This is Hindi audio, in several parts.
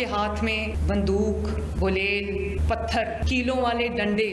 आपके हाथ में बंदूक, गुलेल, पत्थर, कीलों वाले डंडे,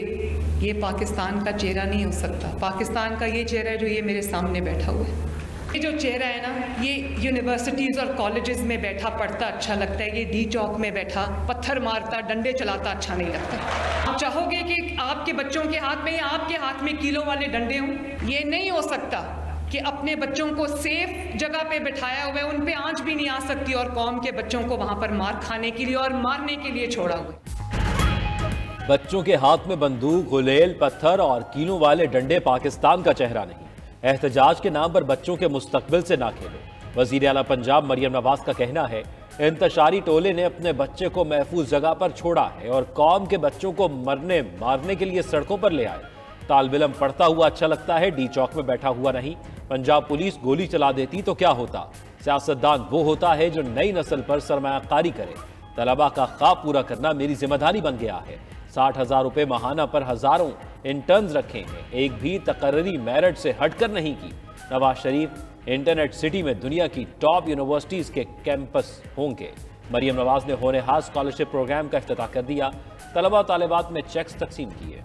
ये पाकिस्तान का चेहरा नहीं हो सकता। पाकिस्तान का ये चेहरा है जो ये मेरे सामने बैठा हुआ है। ये जो चेहरा है ना, ये यूनिवर्सिटीज़ और कॉलेजेस में बैठा पढ़ता अच्छा लगता है, ये डी चौक में बैठा पत्थर मारता, डंडे चलाता अच्छा नहीं लगता। आप चाहोगे कि आपके बच्चों के हाथ में या आपके हाथ में कीलों वाले डंडे हों? ये नहीं हो सकता कि अपने बच्चों को सेफ जगह पे बिठाया हुआ है, उन पे आंच भी नहीं आ सकती, और कौम के बच्चों को वहाँ पर मार खाने के लिए और मारने के लिए छोड़ा हुआ है। बच्चों के हाथ में बंदूक, गुलेल, पत्थर और कीलों वाले डंडे पाकिस्तान का चेहरा नहीं। एहतजाज के नाम पर बच्चों के मुस्तकबिल से ना खेलो। वजीर आला पंजाब मरियम नवाज का कहना है, इंतशारी टोले ने अपने बच्चे को महफूज जगह पर छोड़ा है और कौम के बच्चों को मरने मारने के लिए सड़कों पर ले आए। तालिब इल्म पढ़ता हुआ अच्छा लगता है, डी चौक में बैठा हुआ नहीं। पंजाब पुलिस गोली चला देती तो क्या होता? सियासतदान वो होता है जो नई नस्ल पर सरमायाकारी करे। तलबा का ख्वाब पूरा करना मेरी जिम्मेदारी बन गया है। 60,000 रुपए माहाना पर हजारों इंटर्न्स रखे हैं, एक भी तकर्री मेरिट से हटकर नहीं की। नवाज शरीफ इंटरनेट सिटी में दुनिया की टॉप यूनिवर्सिटीज के कैंपस होंगे। मरियम नवाज ने होनहार स्कॉलरशिप प्रोग्राम का इफ्तिताह कर दिया। तलबा तालिबात में चेक्स तकसीम किए।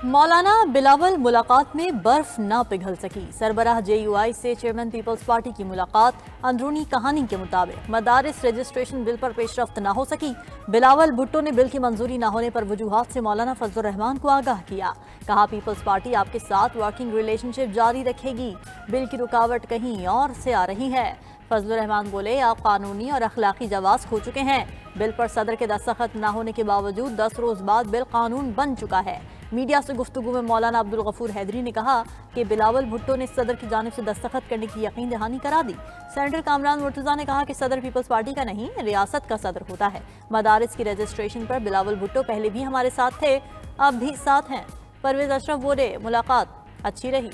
मौलाना बिलावल मुलाकात में बर्फ ना पिघल सकी। सरबराह JUI से चेयरमैन पीपल्स पार्टी की मुलाकात। अंदरूनी कहानी के मुताबिक मदारिस रजिस्ट्रेशन बिल पर पेशरफ्त ना हो सकी। बिलावल भुट्टो ने बिल की मंजूरी न होने पर वजूहात से मौलाना फजलुर रहमान को आगाह किया। कहा, पीपल्स पार्टी आपके साथ वर्किंग रिलेशनशिप जारी रखेगी। बिल की रुकावट कहीं और से आ रही है। फजलुर रहमान बोले, आप कानूनी और अखलाकी जवाब खो चुके हैं। बिल पर सदर के दस्तखत न होने के बावजूद 10 रोज बाद बिल कानून बन चुका है। मीडिया से गुफ्तगू में मौलाना अब्दुल गफूर हैदरी ने कहा कि बिलावल भुट्टो ने सदर की जानिब से दस्तखत करने की यकीन दहानी करा दी। सेनेटर कामरान मुर्तजा ने कहा कि सदर पीपल्स पार्टी का नहीं, रियासत का सदर होता है। मदारिस की रजिस्ट्रेशन पर बिलावल भुट्टो पहले भी हमारे साथ थे, अब भी साथ हैं। परवेज अशरफ बोले, मुलाकात अच्छी रही।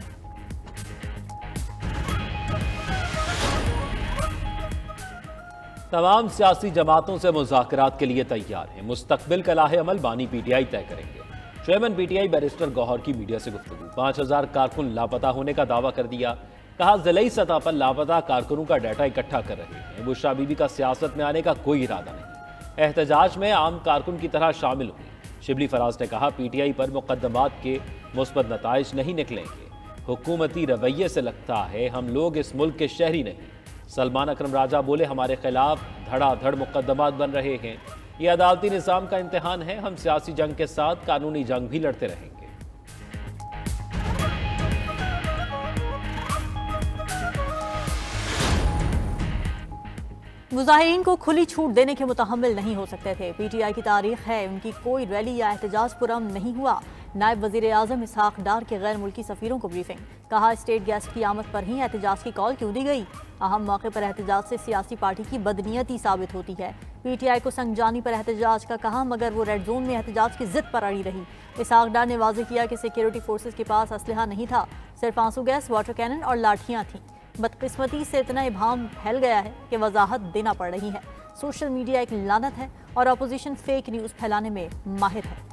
तमाम सियासी जमातों से मुज़ाकरात के लिए तैयार हैं। मुस्तकबिल का लाहे अमल बानी PTI तय करेंगे। चेयरमैन PTI बैरिस्टर गौहर की मीडिया से गुफ्तगू। 5,000 कारकुन लापता होने का दावा कर दिया। कहा, ज़िलाई सतह पर लापता कारकुनों का डाटा इकट्ठा कर रहे हैं। बुशरा बीबी का सियासत में आने का कोई इरादा नहीं। एहतजाज में आम कारकुन की तरह शामिल हुई। शिबली फराज ने कहा, PTI पर मुकदमात के मुस्बत नताइज नहीं निकलेंगे। हुकूमती रवैये से लगता है हम लोग इस मुल्क के शहरी नहीं। सलमान अकरम राजा बोले, हमारे खिलाफ धड़ाधड़ मुकदमात बन रहे हैं। ये अदालती निज़ाम का इम्तिहान है। हम सियासी जंग के साथ कानूनी जंग भी लड़ते रहेंगे। मुजाहिरीन को खुली छूट देने के मुतहम्मिल नहीं हो सकते थे। PTI की तारीख है, उनकी कोई रैली या एहतजाज पुरअमन नहीं हुआ। नायब वजीर आजम इसहाक डार के गैर मुल्की सफीरों को ब्रीफिंग। कहा, स्टेट गेस्ट की आमद पर ही एहतजाज की कॉल क्यों दी गई? अहम मौके पर एहतजाज से सियासी पार्टी की बदनीयती साबित होती है। PTI को संगजानी पर एहतजाज का कहा, मगर वो रेड जोन में एहतजाज की जिद पर अड़ी रही। इसहाक डार ने वाज़ेह किया कि सिक्योरिटी फोर्सेज के पास असलहा नहीं था, सिर्फ आंसू गैस, वाटर कैनन और लाठियाँ थीं। बदकिस्मती से इतना इबाम फैल गया है कि वजाहत देना पड़ रही है। सोशल मीडिया एक लानत है और अपोजिशन फेक न्यूज़ फैलाने में माहिर है।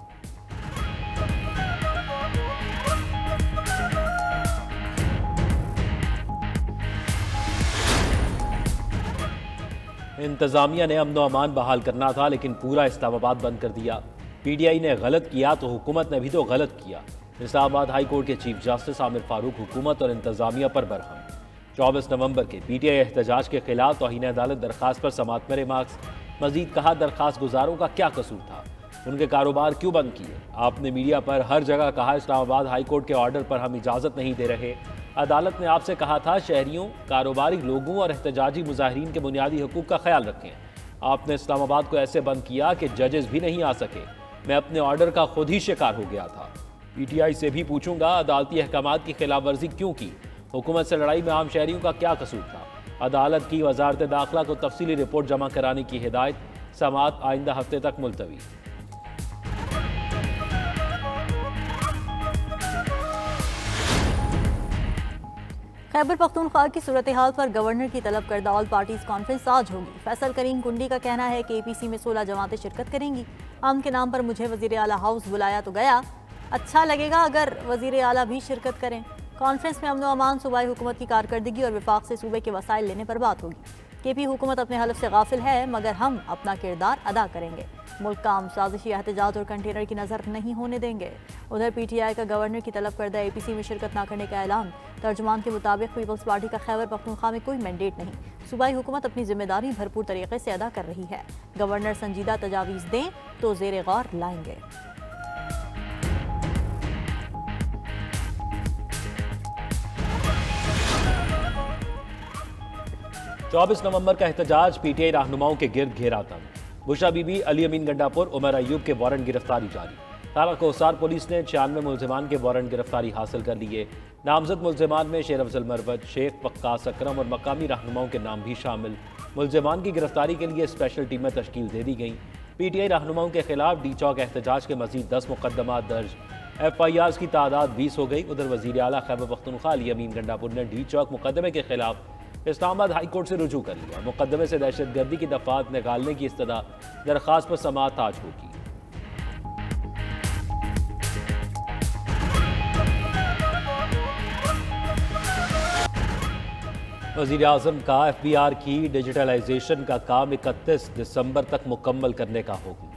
इंतजामिया ने अमन व अमान बहाल करना था, लेकिन पूरा इस्लामाबाद बंद कर दिया। PTI ने गलत किया तो हुकूमत ने भी तो गलत किया। इस्लामाबाद हाई कोर्ट के चीफ जस्टिस आमिर फारूक हुकूमत और इंतजामिया पर बरहम। 24 नवंबर के PTI एहतजाज के खिलाफ तौहीन अदालत दरखास्त पर समाअत में रिमार्क्स। मजीद कहा, दरखास्त गुजारों का क्या कसूर था? उनके कारोबार क्यों बंद किए? आपने मीडिया पर हर जगह कहा इस्लामाबाद हाई कोर्ट के ऑर्डर पर हम इजाज़त नहीं दे रहे। अदालत ने आपसे कहा था शहरियों, कारोबारी लोगों और एहतजाजी मुजाहिरीन के बुनियादी हकूक़ का ख्याल रखें। आपने इस्लामाबाद को ऐसे बंद किया कि जजेस भी नहीं आ सके। मैं अपने ऑर्डर का खुद ही शिकार हो गया था। PTI से भी पूछूंगा, अदालती अहकामात की खिलाफ वर्जी क्यों की? हुकूमत से लड़ाई में आम शहरियों का क्या कसूर था? अदालत की वजारत दाखिला को तफसीली रिपोर्ट जमा कराने की हिदायत। समाअत आइंदा हफ्ते तक मुलतवी। खैबर पख्तूनख्वा की सूरत हाल पर गवर्नर की तलब करदा ऑल पार्टीज कॉन्फ्रेंस आज होगी। फैसल करीम कुंडी का कहना है कि APC में 16 जमातें शिरकत करेंगी। अमन के नाम पर मुझे वजीर आला हाउस बुलाया तो गया, अच्छा लगेगा अगर वजीर आला भी शिरकत करें। कॉन्फ्रेंस में अमन अमान सूबाई हुकूमत की कारकर्दगी और विफाक से सूबे के वसाइल लेने पर बात होगी। केपी हुकूमत अपने हलफ से गाफिल है, मगर हम अपना किरदार अदा करेंगे। मुल्क काम साजिशी एहतजाज और कंटेनर की नज़र नहीं होने देंगे। उधर PTI का गवर्नर की तलब करदा APC में शिरकत न करने का ऐलान। तर्जुमान के मुताबिक पीपल्स पार्टी का खैबर पख्तूनख्वा में कोई मैंडेट नहीं। सूबाई हुकूमत अपनी जिम्मेदारी भरपूर तरीके से अदा कर रही है। गवर्नर संजीदा तजावीज़ दें तो ज़ेर गौर लाएंगे। 24 नवंबर का एहतजाज PTI रहनुमाओं के गिर्द घेरा था। बुशा बीबी, अली अमीन गंडापुर, उमर अयूब के वारंट गिरफ्तारी जारी। तारा कोसार पुलिस ने 96 मुलजिमान के वारंट गिरफ्तारी हासिल कर लिए। नामजद मुलजिमान में शेर अफजल मरवत, शेख वक्कास अकरम और मकामी रहनुमाओं के नाम भी शामिल। मुलजिमान की गिरफ्तारी के लिए स्पेशल टीमें तश्कील दे दी गईं। PTI रहनुमाओं के खिलाफ डी चौक एहतजाज के मजीद 10 मुकदमात दर्ज। FIRs की तादाद 20 हो गई। उधर वजीर आला खैबर पख्तूनख्वा अली अमीन गंडापुर ने डी चौक मुकदमे के खिलाफ इस्लामाबाद हाई कोर्ट से रुजू कर लिया। मुकदमे से दहशतगर्दी की दफात निकालने की इस्तदा दरख्वास्त पर समाअत आज होगी। वज़ीर आज़म का FBR की डिजिटलाइजेशन का काम 31 दिसंबर तक मुकम्मल करने का हुक्म।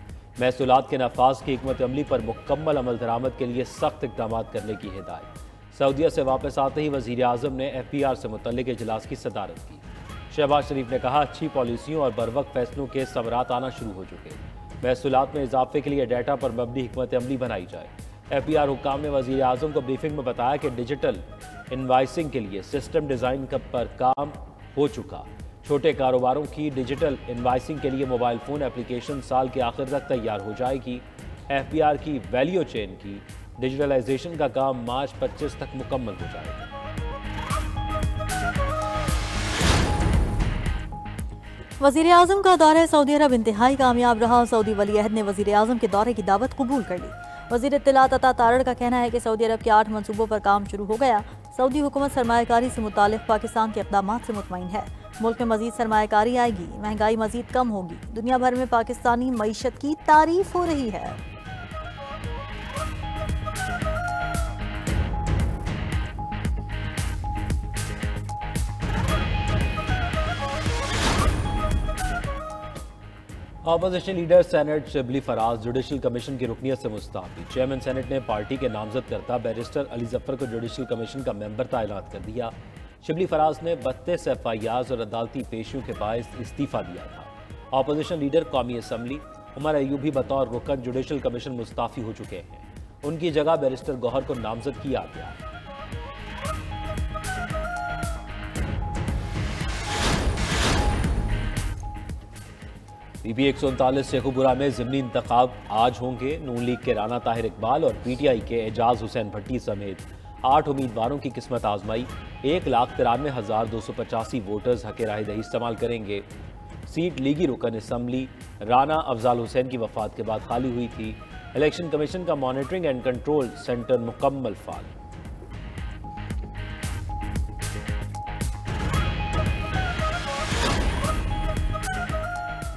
महसूलात के नफाज की हिकमत अमली पर मुकम्मल अमल दरामद के लिए सख्त इक़दाम करने की हिदायत। सऊदीया से वापस आते ही वज़ीर आज़म ने FBR से मुतल्लिक़ इजलास की सदारत की। शहबाज शरीफ ने कहा, अच्छी पॉलिसियों और बरवक्त फैसलों के समरात आना शुरू हो चुके। महसूलात में इजाफे के लिए डाटा पर मबनी हिकमत अमली बनाई जाए। FBR हुक्काम ने वज़ीर आज़म को ब्रीफिंग में बताया कि डिजिटल इनवाइसिंग के लिए सिस्टम डिज़ाइन पर काम हो चुका। छोटे कारोबारों की डिजिटल इनवाइसिंग के लिए मोबाइल फ़ोन एप्लीकेशन साल के आखिर तक तैयार हो जाएगी। FBR की वैल्यू चेन की डिजिटलाइजेशन का काम मार्च 25 तक मुकम्मल हो जाएगा। वज़ीर आज़म का दौरा सऊदी अरब इंतहाई कामयाब रहा। सऊदी वली अहद ने वज़ीर आज़म के दौरे की दावत कबूल कर ली। वज़ीर इत्तलात अता तारड़ का कहना है कि सऊदी अरब के 8 मनसूबों पर काम शुरू हो गया। सऊदी हुकूमत सरमायाकारी से मुतालिक पाकिस्तान के इक़दामात से मुतमईन है। मुल्क में मजीद सरमायाकारी आएगी, महंगाई मजीद कम होगी। दुनिया भर में पाकिस्तानी मईशत की तारीफ हो रही है। Opposition leader senate Shibli Faraz judicial commission की रुकनियत से मुस्तआफी। चेयरमैन सेनेट ने पार्टी के नामजद करता बैरिस्टर अली जफर को जुडिशल कमीशन का मेंबर तैनात कर दिया। शिबली फराज ने 32 FIRs और अदालती पेशियों के बायस इस्तीफा दिया था। अपोजिशन लीडर कौमी असम्बली उमर अयूब भी बतौर रुकन जुडिशल कमीशन मुस्ताफी हो चुके हैं। उनकी जगह बैरिस्टर गौहर को नामजद किया गया। PB 139 शेखुपुरा में ज़िमनी इंतखाब आज होंगे। नून लीग के राना ताहिर इकबाल और PTI के एजाज हुसैन भट्टी समेत 8 उम्मीदवारों की किस्मत आजमाई। 1,93,285 वोटर्स हक राय दही इस्तेमाल करेंगे। सीट लीगी रुकन असम्बली राना अफजाल हुसैन की वफात के बाद खाली हुई थी। इलेक्शन कमीशन का मॉनिटरिंग एंड कंट्रोल सेंटर मुकम्मल फाल।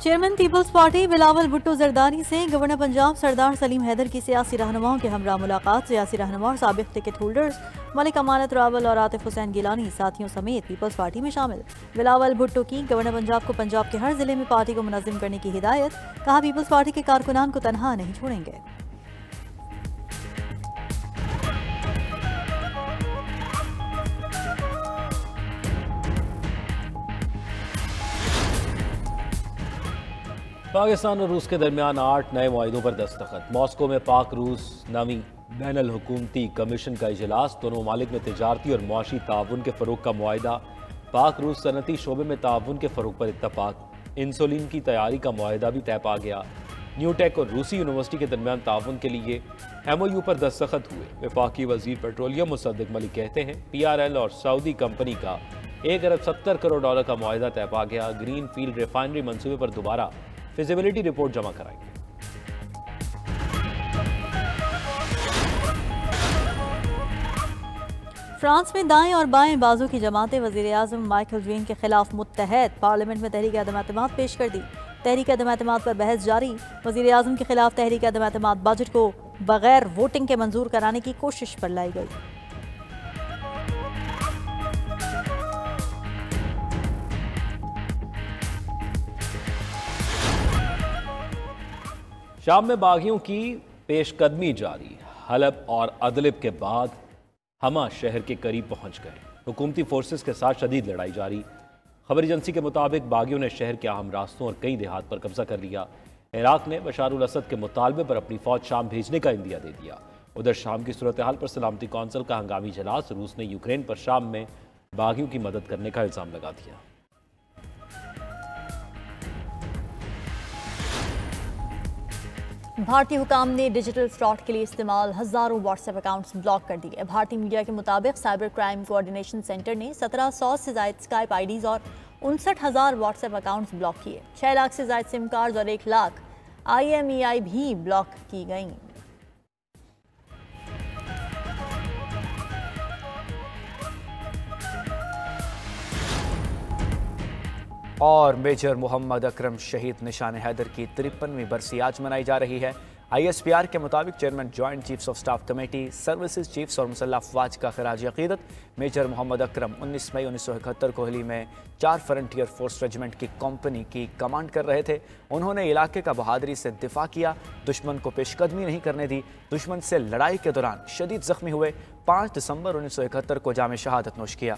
चेयरमैन पीपल्स पार्टी बिलावल भुट्टो जरदारी से गवर्नर पंजाब सरदार सलीम हैदर की सियासी रहनुमाओं के हमरा मुलाकात। सियासी रहनुमा और साबिक टिकट होल्डर्स मलिक अमानत रावल और आतिफ हुसैन गिलानी साथियों समेत पीपल्स पार्टी में शामिल। बिलावल भुट्टो की गवर्नर पंजाब को पंजाब के हर जिले में पार्टी को मुनज़्ज़म करने की हिदायत। कहा, पीपल्स पार्टी के कारकुनान को तनहा नहीं छोड़ेंगे। पाकिस्तान और रूस के दरमियान 8 नए मुआहिदों पर दस्तखत। मॉस्को में पाक रूस नवी बैनुल हुकूमती कमीशन का इजलास। दोनों ममालिक में तिजारती और मुआशी ताउन के फ़रोग़ का मुआहिदा। पाक रूस सनती शोबे में ताउन के फ़रोग़ पर इत्तफाक। इंसुलिन की तैयारी का मुआहिदा भी तय पा गया। न्यूटेक और रूसी यूनिवर्सिटी के दरमियान ताउन के लिए MOU पर दस्तखत हुए। वफाकी वजीर पेट्रोलियम मुसद्दिक मलिक कहते हैं, PRL और सऊदी कंपनी का $1.70 करोड़ का मुआहिदा तय पा गया। ग्रीन फील्ड रिफाइनरी मंसूबे पर दोबारा फिजिबिलिटी रिपोर्ट जमा कराएंगे। फ्रांस में दाएं और बाएं बाजू की जमातें वज़ीर आज़म माइकल ड्वेन के खिलाफ मुत्तहद। पार्लियामेंट में तहरीक अदम-ए-एतमाद पेश कर दी। तहरीक अदम-ए-एतमाद पर बहस जारी। वज़ीर आज़म के खिलाफ तहरीक अदम-ए-एतमाद बजट को बगैर वोटिंग के मंजूर कराने की कोशिश पर लाई गई। शाम में बागियों की पेशकदमी जारी। हलब और अदलिब के बाद हमा शहर के करीब पहुंच गए। हुकूमती फोर्सेस के साथ शदीद लड़ाई जारी। खबर एजेंसी के मुताबिक बागियों ने शहर के अहम रास्तों और कई देहात पर कब्जा कर लिया। इराक ने बशारुल असद के मुतालबे पर अपनी फौज शाम भेजने का इंदिया दे दिया। उधर शाम की सूरत हाल पर सलामती कौंसिल का हंगामी इजलास। रूस ने यूक्रेन पर शाम में बागियों की मदद करने का इल्जाम लगा दिया। भारतीय हुकाम ने डिजिटल फ्रॉड के लिए इस्तेमाल हजारों व्हाट्सएप अकाउंट्स ब्लॉक कर दिए। भारतीय मीडिया के मुताबिक साइबर क्राइम कोऑर्डिनेशन सेंटर ने 1700 से ज्यादा स्काइप आईडीज और 59,000 व्हाट्सएप अकाउंट्स ब्लॉक किए। 6 लाख से ज्यादा सिम कार्ड और 1 लाख IMEI भी ब्लॉक की गई। और मेजर मोहम्मद अकरम शहीद निशान हैदर की 53वीं बरसी आज मनाई जा रही है। ISPR के मुताबिक chairman joint chiefs of staff committee, services chiefs और मुसल्लह अफवाज का खराज अकीदत मेजर मोहम्मद अकरम 19 मई 1971 को कोहली में 4 फ्रंटियर फोर्स रेजिमेंट की कंपनी की कमांड कर रहे थे। उन्होंने इलाके का बहादुरी से दिफा किया, दुश्मन को पेशकदमी नहीं करने दी। दुश्मन से लड़ाई के दौरान शदीद जख्मी हुए। 5 दिसंबर 1971 को जामे शहादत नोश किया।